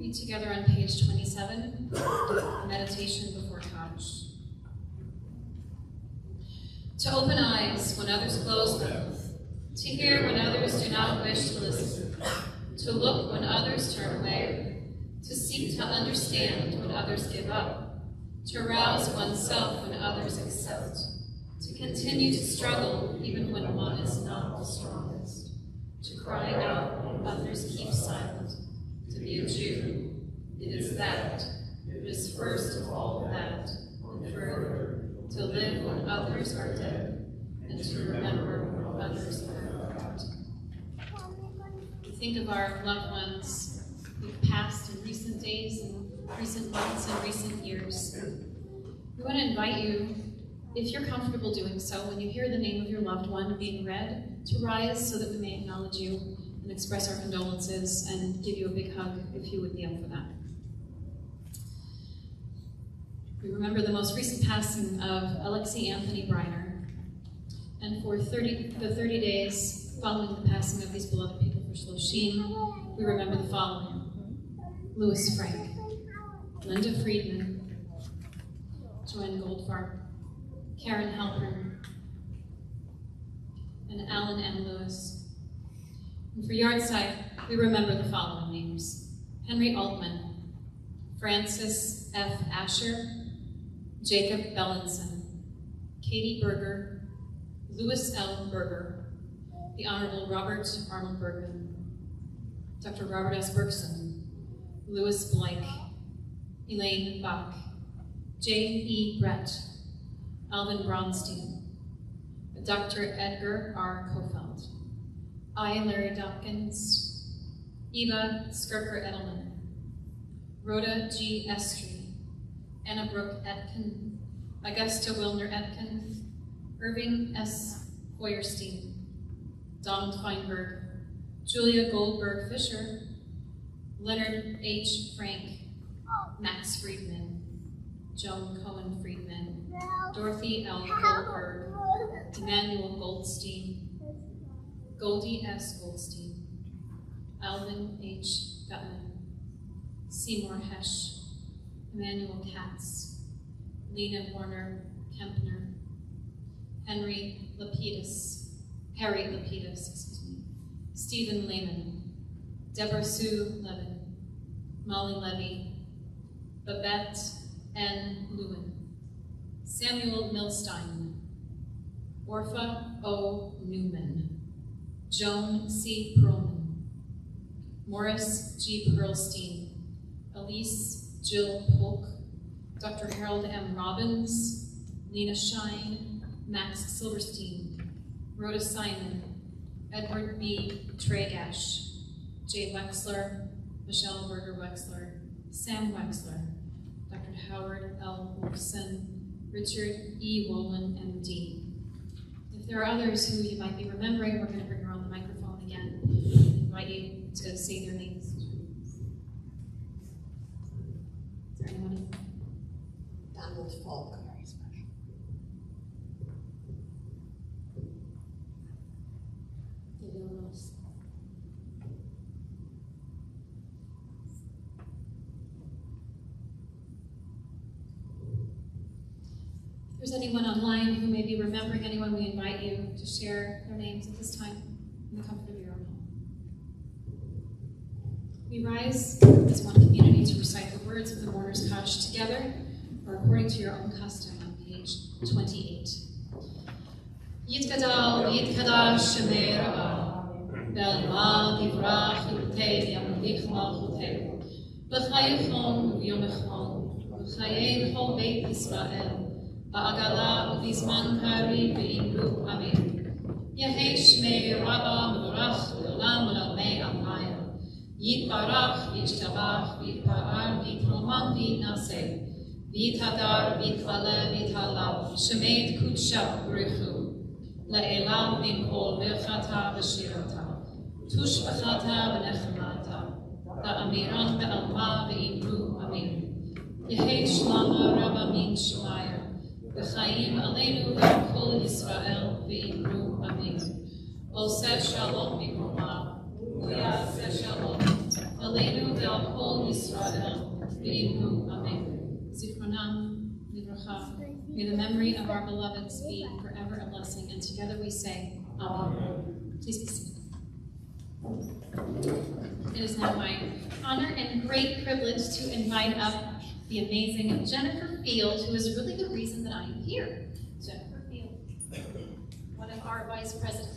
Read together on page 27, meditation before Taj. To open eyes when others close them, to hear when others do not wish to listen, to look when others turn away, to seek to understand when others give up, to rouse oneself when others accept, to continue to struggle even when one is not the strongest, to cry out when others keep silent. To be a Jew, it is that, it is first of all that, and further, to live when others are dead, and to remember when others are not. We think of our loved ones who've passed in recent days and recent months and recent years. We want to invite you, if you're comfortable doing so, when you hear the name of your loved one being read, to rise so that we may acknowledge you and express our condolences and give you a big hug if you would be up for that. We remember the most recent passing of Alexi Anthony Briner, and for the 30 days following the passing of these beloved people for Shloshim, we remember the following: Louis Frank, Linda Friedman, Joanne Goldfarb, Karen Halpern, and Alan M. Lewis. And for Yardside, we remember the following names: Henry Altman, Francis F. Asher, Jacob Bellinson, Katie Berger, Louis L. Berger, the Honorable Robert Arnold Bergman, Dr. Robert S. Bergson, Louis Blake, Elaine Bach, J. E. Brett, Alvin Bronstein, Dr. Edgar R. Kofeld, I. Larry Dopkins, Eva Skirker Edelman, Rhoda G. Estrie, Anna Brooke Etkin, Augusta Wilner Etkin, Irving S. Feuerstein, Donald Feinberg, Julia Goldberg Fisher, Leonard H. Frank, Max Friedman, Joan Cohen Friedman, Dorothy L. Goldberg, Emmanuel Goldstein, Goldie S. Goldstein, Alvin H. Gutmann, Seymour Hesch, Emmanuel Katz, Lena Warner Kempner, Harry Lapidus, Stephen Lehman, Deborah Sue Levin, Molly Levy, Babette N. Lewin, Samuel Milstein, Orpha O. Newman, Joan C. Perlman, Morris G. Perlstein, Elise Jill Polk, Dr. Harold M. Robbins, Lena Shine, Max Silverstein, Rhoda Simon, Edward B. Tregash, Jay Wexler, Michelle Berger Wexler, Sam Wexler, Dr. Howard L. Wolfson, Richard E. Wolin, M.D. If there are others who you might be remembering, we're going to bring her on the microphone again. I invite you to say their names. Is there anyone? Donald Falk. Very special. Anyone else? If there's anyone online who may be remembering anyone, we invite you to share their names at this time in the comfort of your own home. We rise as one community to recite the words of the Mourner's Kosh together, or according to your own custom on page 28. Yitkadal, Yitkadash, Shemei Rabah, Be'alma, Divrach, Yutei, Yamudich, Malchutei, B'chayichon, V'yomechon, B'chayein, Chol Beit Yisrael, Ba'agala, U'vizman Kari, Ve'imru, Amen. Yehei Shmei Rabah, M'vorach, L'olam, L'almei Amayim. Yitbarach, Yishtabach, Yitpa'ar, Yitromam, Yitnaseh. V'yithadar, v'yithale, v'yithalav, Shemeid Kudshav, B'richu. Le'elam, B'imkol, V'chata, V'shirata. Tush V'chata, V'nechemata. Da'amiran, Be'alma, Ve'imru, Amen. Yehei Shlama, Rabba Min Shemaya. V'chaim Aleinu V'kol Yisrael V'imru Amen. Oseh Shalom B'Kroma, Uyaseh Shalom, Aleinu ve'al kol Yisrael v'imhu. Amen. Zichronam livracha. May the memory of our beloveds be forever a blessing. And together we say, Amen. Please be seated. It is now my honor and great privilege to invite up the amazing Jennifer Field, who is really the reason that I am here. Jennifer Field, one of our vice presidents.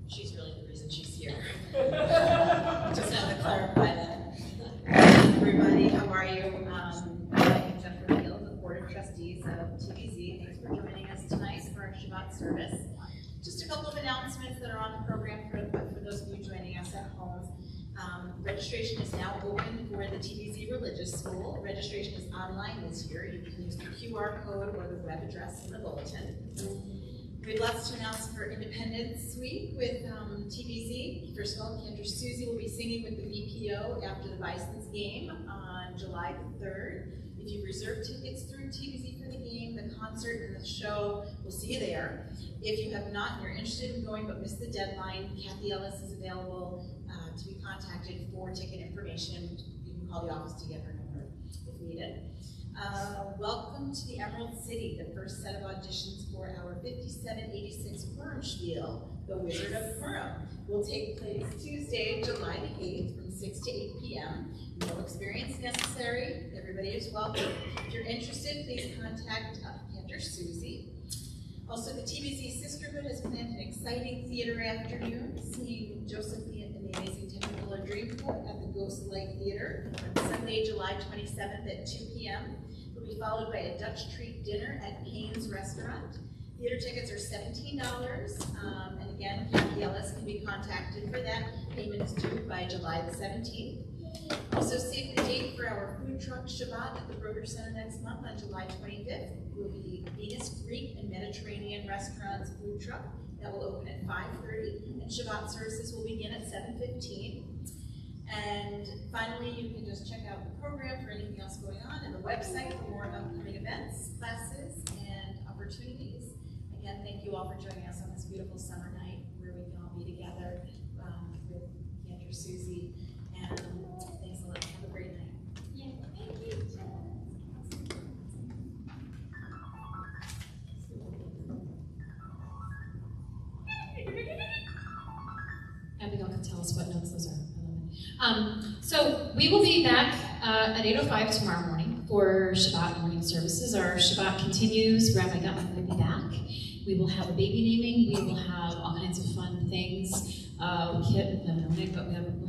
She's really the reason she's here. Just want to clarify that. Everybody, how are you? I'm Jennifer Field, the Board of Trustees of TBZ. Thanks for joining us tonight for our Shabbat service. Just a couple of announcements that are on the program for those of you joining us at home. Registration is now open for the TBZ Religious School. Registration is online this year. You can use the QR code or the web address in the bulletin. We have lots to announce for Independence Week with TBZ. First of all, Cantor Susie will be singing with the BPO after the Bison's game on July the 3rd. If you've reserved tickets through TBZ for the game, the concert, and the show, we'll see you there. If you have not and you're interested in going but missed the deadline, Kathy Ellis is available to be contacted for ticket information. You can call the office to get her number if needed. Welcome to the Emerald City, the first set of auditions for our 5786 Purim The Wizard of Purim, will take place Tuesday, July the 8th from 6 to 8 p.m. No experience necessary. Everybody is welcome. If you're interested, please contact Cantor Susie. Also, the TBZ Sisterhood has planned an exciting theater afternoon, seeing Josephine and the Amazing Technicolor Dreamcoat at the Ghost Light Theater on Sunday, July 27th at 2 p.m. It will be followed by a Dutch treat dinner at Payne's Restaurant. Theater tickets are $17, and again, Kathy Ellis can be contacted for that. Payment is due by July the 17th. Also, save the date for our food truck Shabbat at the Broder Center next month on July 25th. It will be Venus Greek and Mediterranean Restaurants food truck. That will open at 5:30, and Shabbat services will begin at 7:15. And finally, you can just check out the program for anything else going on and the website for more upcoming events, classes, and opportunities. Again, thank you all for joining us on this beautiful summer night where we can all be together with Cantor Susie. And thanks a lot. Have a great night. Yeah, thank you. Abigail can tell us what notes those are. I love it. So we will be back at 8:05 tomorrow morning for Shabbat morning services. Our Shabbat continues. Rabbi Gutmann will be back. We will have a baby naming. We will have all kinds of fun things. We'll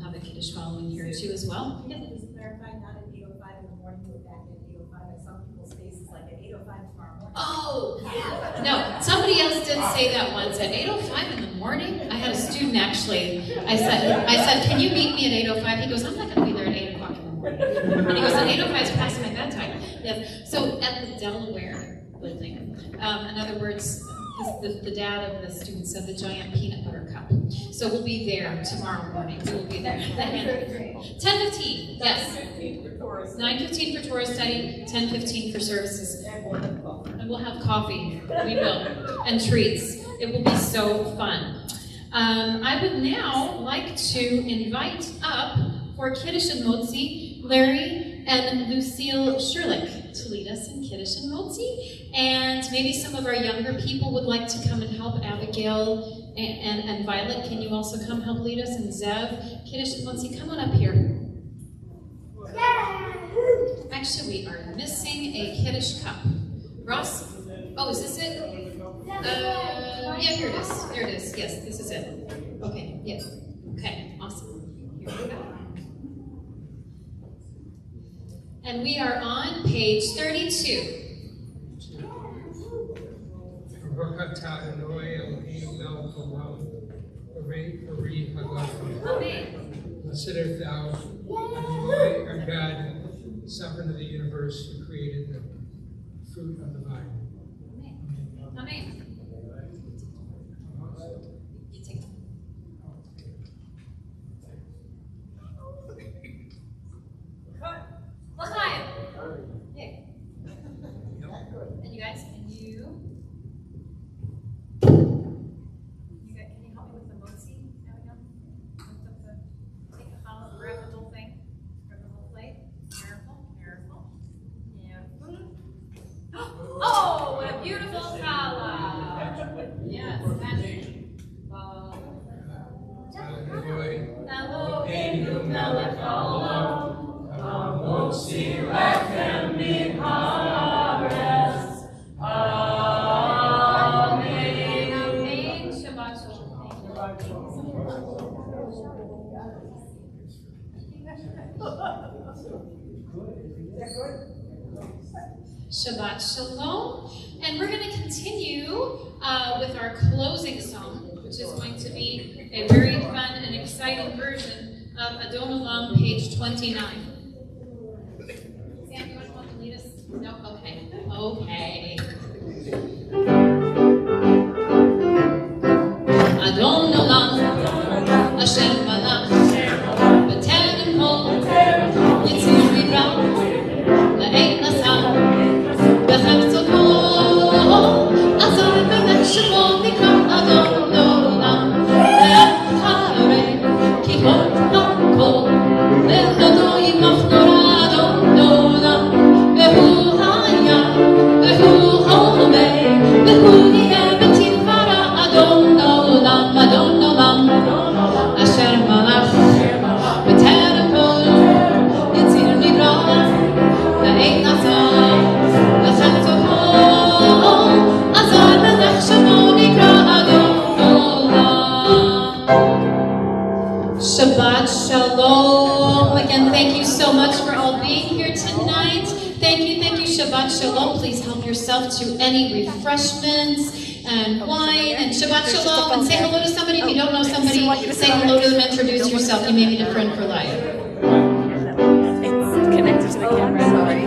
have a Kiddush following here too as well. Can you just clarify, not at 8:05 in the morning, we're back at 8:05 at some people's spaces, like at 8:05 tomorrow morning. Oh, yeah. No, somebody else did say that once at 8:05 in the morning. I had a student actually. I said, can you meet me at 8:05? He goes, I'm not going to be there at 8 o'clock in the morning. And he goes, at 8:05 is past my bedtime. Yes. So at the Delaware building, in other words, the dad of the student said the giant peanut butter cup. So we'll be there tomorrow morning. We will be there. 10:15. Yes. 9:15 for Torah study. 10:15 for services. And we'll have coffee. We will. And treats. It will be so fun. I would now like to invite up for Kiddush and Motzi, Larry and Lucille Sherlick to lead us in Kiddush and Motzi. And maybe some of our younger people would like to come and help. Abigail and Violet, can you also come help lead us? And Zev, Kiddush and Motzi, come on up here. Actually, we are missing a Kiddush cup. Ross? Oh, is this it? Yeah, here it is. There it is. Yes, this is it. Okay, yes. Okay, awesome. Here we go. And we are on page 32. Blessed art thou, Adonai, our God, sovereign of the universe, who created the fruit of the vine. Amen. Beautiful Kala. Yes, magic. Eloheinu melech haolam, hamotzi lechem min haaretz. Amen. Amen. Shabbat shalom. Shabbat shalom. And we're going to continue with our closing song, which is going to be a very fun and exciting version of Adon Olam, page 29. Sam, you want to lead us? No? Okay. Okay. Adon Olam, Hashem Malach, B'Terem Kol, Yitzir V'Ra, La'et Nasah, B'Chefzo Kol, Azar B'Mech Shemo Mikra Adon Olam, Le'Charei, Ki Hod HaKol, Le'Chado Yimach Nora Adon Olam, Ve'hu Haya, Ve'hu Homei, Ve'hu Yeh B'Tifara Adon Olam, Adon Olam, Asher Malach, B'Terem Kol, Yitzir V'Ra, La'et Nasah, B'Chefzo Kol, Azar B'Mech Shemo Mikra Adon Olam. Shabbat Shalom. Again, thank you so much for all being here tonight. Thank you. Shabbat Shalom. Please help yourself to any refreshments and wine and Shabbat Shalom. And say hello to somebody. If you don't know somebody, say hello to them, introduce yourself. You may meet a friend for life. It's connected to the camera. Sorry.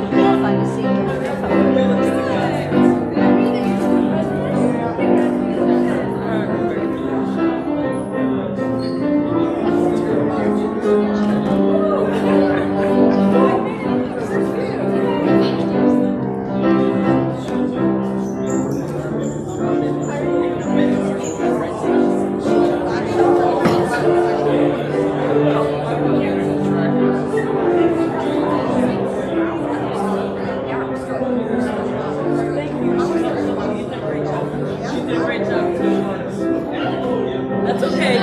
That's okay.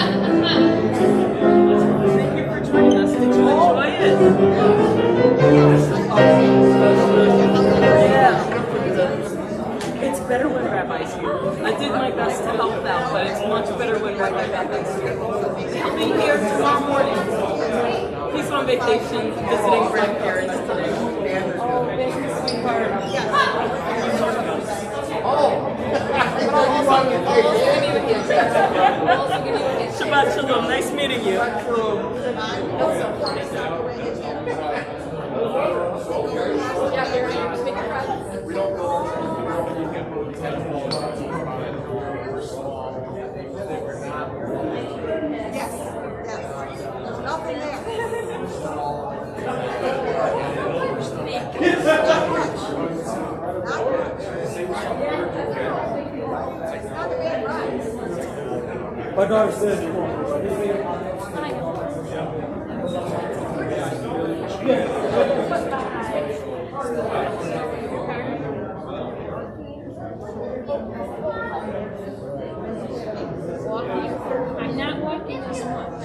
Thank you for joining us. Did you enjoy it? Yeah. It's better when Rabbi's here. I did my best to help out, but it's much better when Rabbi Becca's here. He'll be here tomorrow morning. He's on vacation visiting grandparents today. Oh, thank you, sweetheart. Shabbat Shalom. Nice meeting you. But I said, I'm not walking as much.